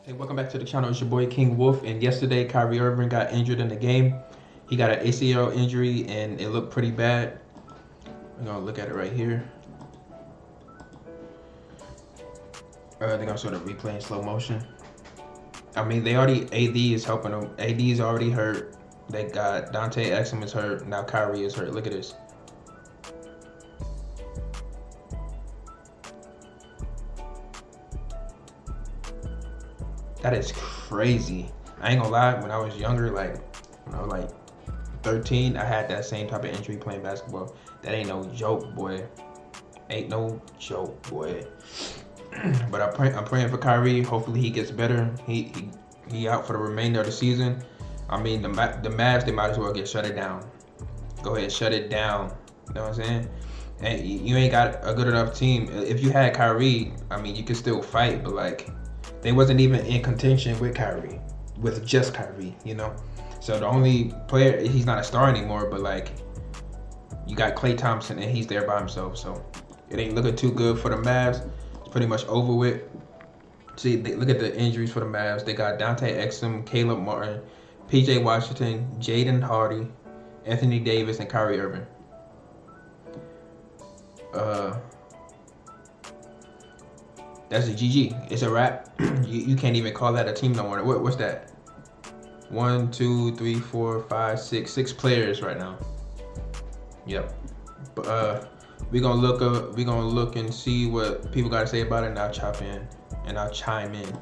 Hey, welcome back to the channel. It's your boy King Wolf. And yesterday, Kyrie Irving got injured in the game. He got an ACL injury, and it looked pretty bad. We're gonna look at it right here. They're gonna sort of replay in slow motion. I mean, AD is helping them. AD is already hurt. They got Kxng is hurt. Now Kyrie is hurt. Look at this. That is crazy. I ain't gonna lie, when I was younger, like when I was like 13, I had that same type of injury playing basketball. That ain't no joke, boy. Ain't no joke, boy. But I'm praying for Kyrie. Hopefully he gets better. He out for the remainder of the season. I mean, the Mavs, they might as well get shut it down. Go ahead, shut it down. You know what I'm saying? And you ain't got a good enough team. If you had Kyrie, I mean, you could still fight, but like, they wasn't even in contention with Kyrie, with just Kyrie, you know? So the only player, he's not a star anymore, but like, you got Klay Thompson and he's there by himself. So it ain't looking too good for the Mavs. It's pretty much over with. See, look at the injuries for the Mavs. They got Kxng, Caleb Martin, PJ Washington, Jaden Hardy, Anthony Davis, and Kyrie Irving. That's a GG. It's a wrap. You can't even call that a team no more. What's that? 1, 2, 3, 4, 5, 6. 6 players right now. Yep. But we're gonna look and see what people gotta say about it, and I'll chime in.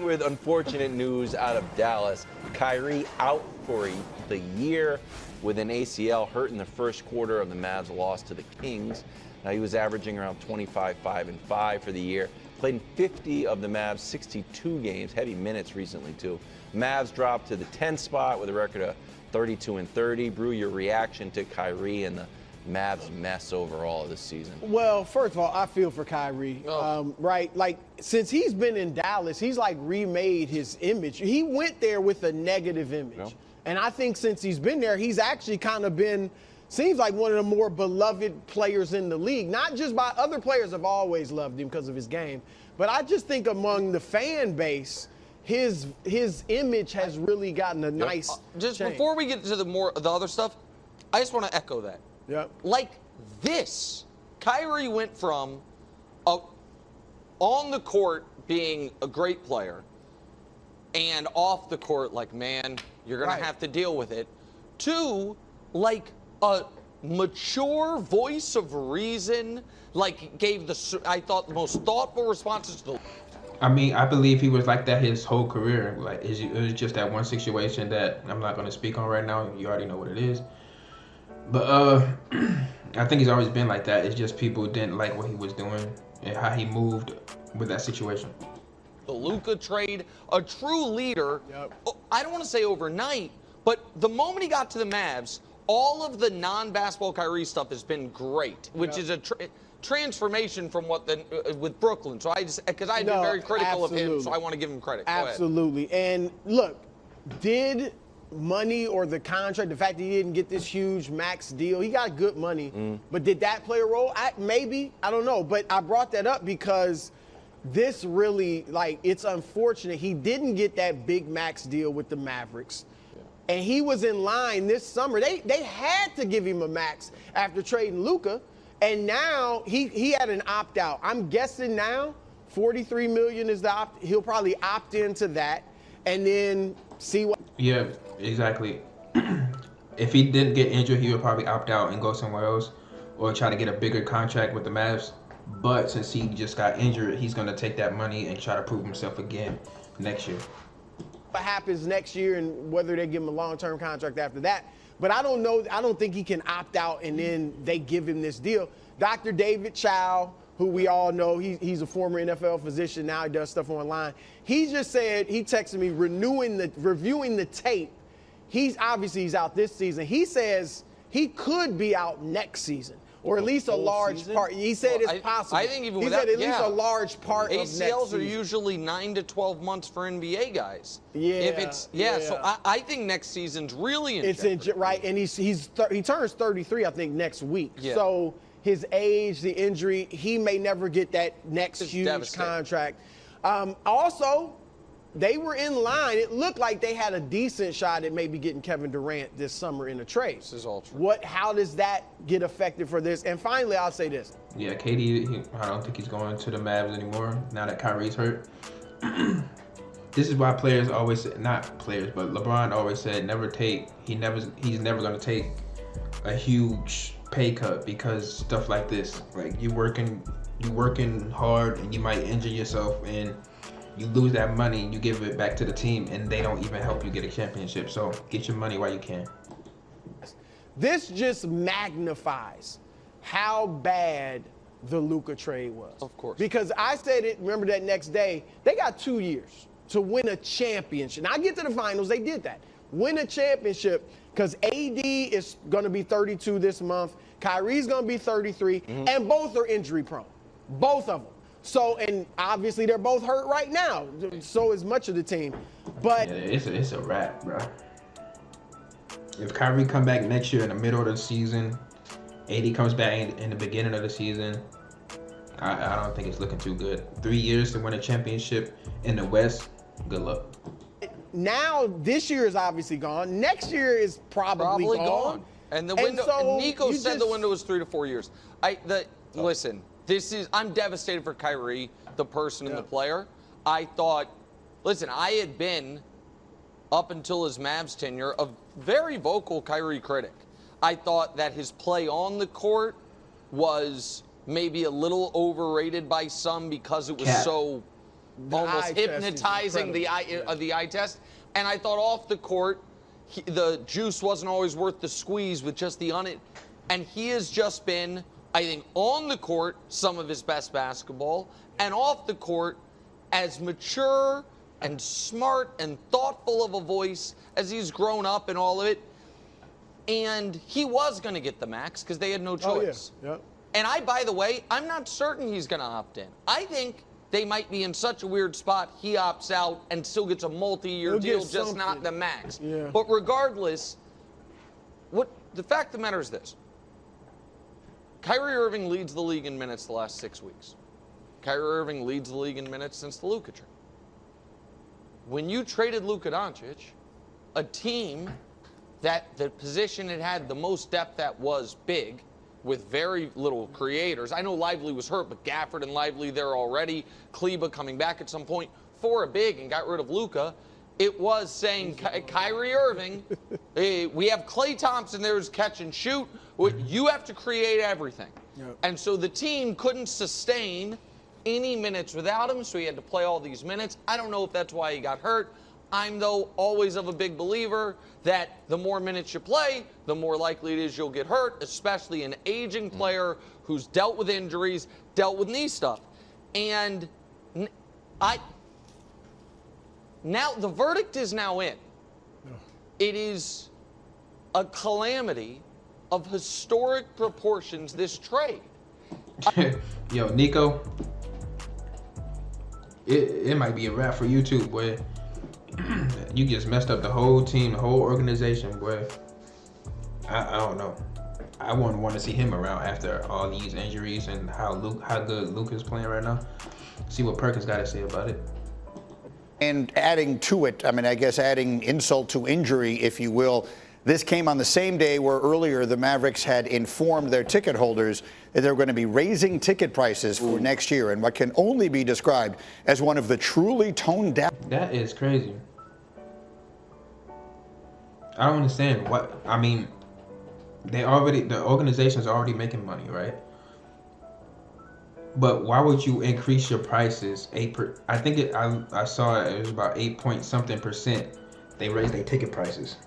With unfortunate news out of Dallas, Kyrie out for the year with an ACL, hurt in the first quarter of the Mavs loss to the Kings. Now he was averaging around 25, 5, and 5 for the year. Played in 50 of the Mavs' 62 games, heavy minutes recently too. Mavs dropped to the 10th spot with a record of 32 and 30. Brew, your reaction to Kyrie and the Mavs mess overall this season? Well, first of all, I feel for Kyrie, right? Like, since he's been in Dallas, he's like remade his image. He went there with a negative image. Yep. And I think since he's been there, he's actually kind of been, seems like one of the more beloved players in the league. Not just by other players have always loved him because of his game, but I just think among the fan base, his image has really gotten a nice just change. Before we get to the other stuff, I just want to echo that. Yep. Like this, Kyrie went from on the court being a great player and off the court like, man, you're going to have to deal with it, to like a mature voice of reason, like gave I thought the most thoughtful responses to the... I mean, I believe he was like that his whole career. Like, it was just that one situation that I'm not going to speak on right now. You already know what it is. But I think he's always been like that. It's just people didn't like what he was doing and how he moved with that situation. The Luka trade, a true leader. Yep. I don't want to say overnight, but the moment he got to the Mavs, all of the non-basketball Kyrie stuff has been great, which is a transformation from what with Brooklyn. So because I've been very critical of him, so I want to give him credit. Absolutely. And look, did money or the contract, the fact that he didn't get this huge max deal, he got good money, but did that play a role? Maybe, I don't know. But I brought that up because this really, like, it's unfortunate he didn't get that big max deal with the Mavericks. And he was in line this summer. They had to give him a max after trading Luka. And now he had an opt-out. I'm guessing now $43 million is the opt. He'll probably opt into that and then see what. Yeah, exactly. If he didn't get injured, he would probably opt out and go somewhere else or try to get a bigger contract with the Mavs. But since he just got injured, he's going to take that money and try to prove himself again next year. What happens next year and whether they give him a long-term contract after that. But I don't know. I don't think he can opt out and then they give him this deal. Dr. David Chow, who we all know, he's a former NFL physician. Now he does stuff online. He just said, he texted me, reviewing the tape. He's out this season. He says he could be out next season, or at least a large part. He said it's possible. I think even he without, said at least a large part of next season. ACLs are usually 9 to 12 months for NBA guys. Yeah. If it's so I think next season's really in jeopardy. Right, and he turns 33, I think, next week. Yeah. So his age, the injury, he may never get that next huge contract. Also, they were in line. It looked like they had a decent shot at maybe getting Kevin Durant this summer in a trade. This is all true. How does that get affected for this? And finally, I'll say this. Yeah, KD, I don't think he's going to the Mavs anymore now that Kyrie's hurt. This is why players always say, not players, but LeBron always said he's never going to take a huge pay cut because stuff like this, like you working hard and you might injure yourself and you lose that money, you give it back to the team and they don't even help you get a championship. So get your money while you can. This just magnifies how bad the Luka trade was. Of course. Because I said it, remember that next day, they got 2 years to win a championship. Now, I get to the finals, they did that. Win a championship because AD is going to be 32 this month. Kyrie's going to be 33, and both are injury prone. Both of them. So, and obviously they're both hurt right now. So is much of the team. But yeah, it's a wrap, bro. If Kyrie come back next year in the middle of the season, AD comes back in the beginning of the season, I don't think it's looking too good. 3 years to win a championship in the West, good luck. Now this year is obviously gone. Next year is probably gone. And the window. so and Nico said the just- window was 3 to 4 years. Listen, I'm devastated for Kyrie, the person and the player. I had been up until his Mavs tenure a very vocal Kyrie critic. I thought that his play on the court was maybe a little overrated by some because it was so almost hypnotizing, the eye test. And I thought off the court, the juice wasn't always worth the squeeze with just and he has just been, I think, on the court, some of his best basketball, and off the court, as mature and smart and thoughtful of a voice as he's grown up and all of it. And he was going to get the max because they had no choice. Oh, yeah. And by the way, I'm not certain he's going to opt in. I think they might be in such a weird spot, he opts out and still gets a multi-year deal, just not the max. Yeah. But regardless, the fact of the matter is this. Kyrie Irving leads the league in minutes the last 6 weeks. Kyrie Irving leads the league in minutes since the Luka trade. When you traded Luka Doncic, a team that the position it had the most depth at was big, with very little creators. I know Lively was hurt, but Gafford and Lively there already. Kleba coming back at some point for a big and got rid of Luka. It was saying, Kyrie Irving, we have Klay Thompson there's catch and shoot. You have to create everything. Yep. And so the team couldn't sustain any minutes without him, so he had to play all these minutes. I don't know if that's why he got hurt. I'm, though, always of a big believer that the more minutes you play, the more likely it is you'll get hurt, especially an aging player who's dealt with injuries, dealt with knee stuff. And now the verdict is now in. It is a calamity of historic proportions, this trade. Yo, Nico, it might be a wrap for you too, boy. You just messed up the whole team, the whole organization, boy. I don't know. I wouldn't want to see him around after all these injuries and how good Luke is playing right now. See what Perkins got to say about it. And adding to it, I mean, I guess adding insult to injury, if you will, this came on the same day where earlier the Mavericks had informed their ticket holders that they were going to be raising ticket prices for next year in what can only be described as one of the truly toned down. That is crazy. I don't understand I mean, the organization's already making money, right? But why would you increase your prices? I saw it was about 8-point-something%. They raised their ticket prices.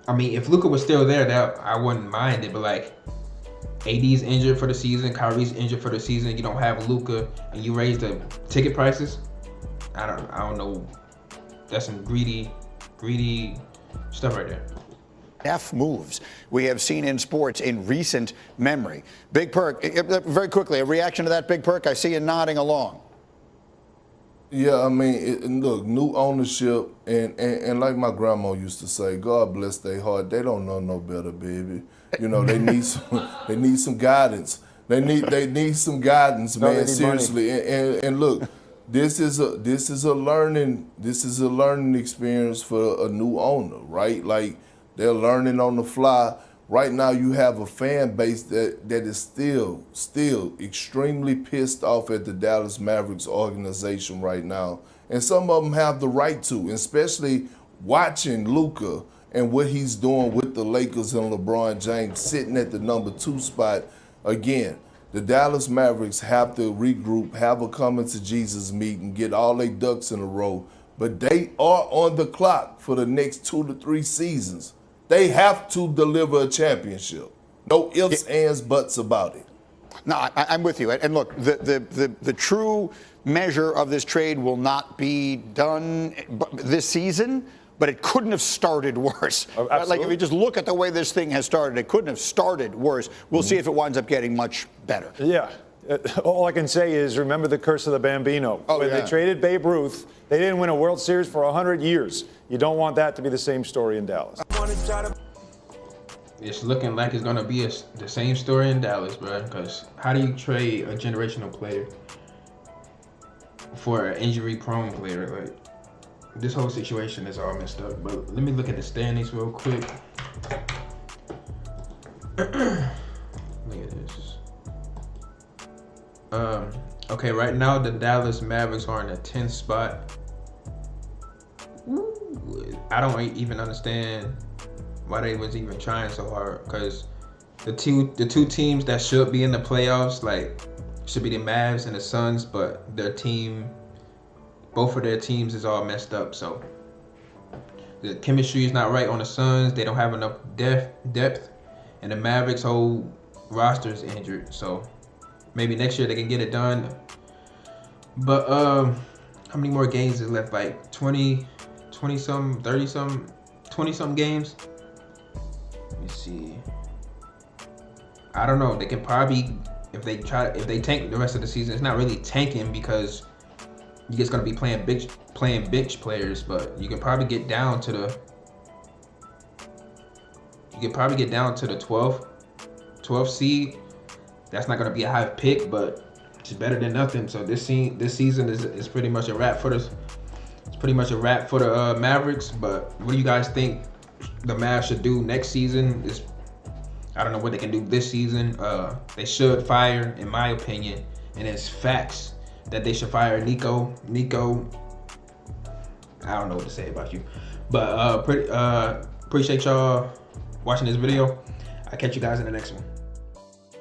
I mean, if Luka was still there, that I wouldn't mind it. But like, AD's injured for the season, Kyrie's injured for the season. You don't have Luka, and you raise the ticket prices. I don't know. That's some greedy stuff right there. F moves we have seen in sports in recent memory. Big Perk, very quickly, a reaction to that, Big Perk? I see you nodding along. Yeah, I mean, look, new ownership, and like my grandma used to say, God bless their heart. They don't know no better, baby. You know, they need some guidance. They need some guidance, man. Seriously, and look, this is a learning experience for a new owner, right? Like they're learning on the fly. Right now, you have a fan base that is still extremely pissed off at the Dallas Mavericks organization right now, and some of them have the right to, especially watching Luka and what he's doing with the Lakers and LeBron James sitting at the number 2 spot. Again, the Dallas Mavericks have to regroup, have a coming to Jesus meeting, get all their ducks in a row, but they are on the clock for the next 2 to 3 seasons. They have to deliver a championship. No ifs, ands, buts about it. No, I'm with you. And look, the true measure of this trade will not be done this season, but it couldn't have started worse. Oh, like if you just look at the way this thing has started, it couldn't have started worse. We'll see if it winds up getting much better. Yeah. All I can say is remember the curse of the Bambino. When they traded Babe Ruth, they didn't win a World Series for 100 years. You don't want that to be the same story in Dallas. It's looking like it's gonna be the same story in Dallas, bro. Because how do you trade a generational player for an injury-prone player? Like this whole situation is all messed up. But let me look at the standings real quick. Look at this. Okay, right now the Dallas Mavericks are in the 10th spot. I don't even understand why they was even trying so hard, because the two teams that should be in the playoffs, like, should be the Mavs and the Suns, but both of their teams is all messed up. So the chemistry is not right on the Suns. They don't have enough depth, and the Mavericks' whole roster is injured. So maybe next year they can get it done. But how many more games is left? Like 20-some, 30-some, 20-some games? Let me see. I don't know. They can probably, if they tank the rest of the season, it's not really tanking because you're just gonna be playing bench players. But you can probably get down to the 12th seed. That's not gonna be a high pick, but it's better than nothing. So this season is pretty much a wrap for the Mavericks. But what do you guys think the Mavs should do next season? I don't know what they can do this season. They should fire, in my opinion, and it's facts that they should fire Nico. I don't know what to say about you, but appreciate y'all watching this video. I'll catch you guys in the next one.